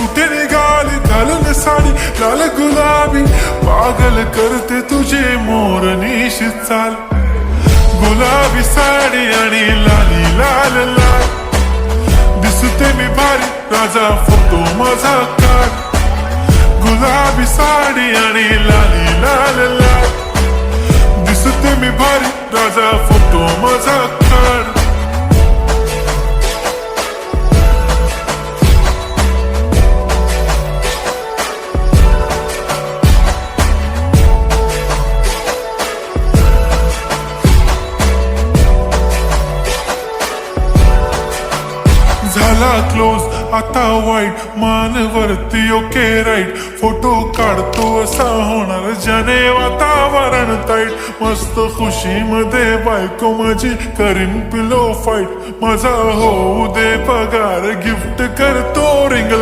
कुठे निघाली घालून साडी लाल गुलाबी, पागल करते तुझे मोरनीशी चाल. गुलाबी साडी आणि लाली लाल लाल, दिसते मी भारी राजा फोटो माझा काढ. गुलाबी साडी आणि लाली लाल लाल, दिसते मी भारी राजा फोटो माझा काढ. झाला क्लोज आता वाईट, मान वरती ओके राईट. फोटो काढतो असा होणार ज्याने वातावरण ताईट. मस्त खुशी मध्ये बायको माझी करीन पिलो फाईट. माझा होऊ दे पगार गिफ्ट करतो रिंग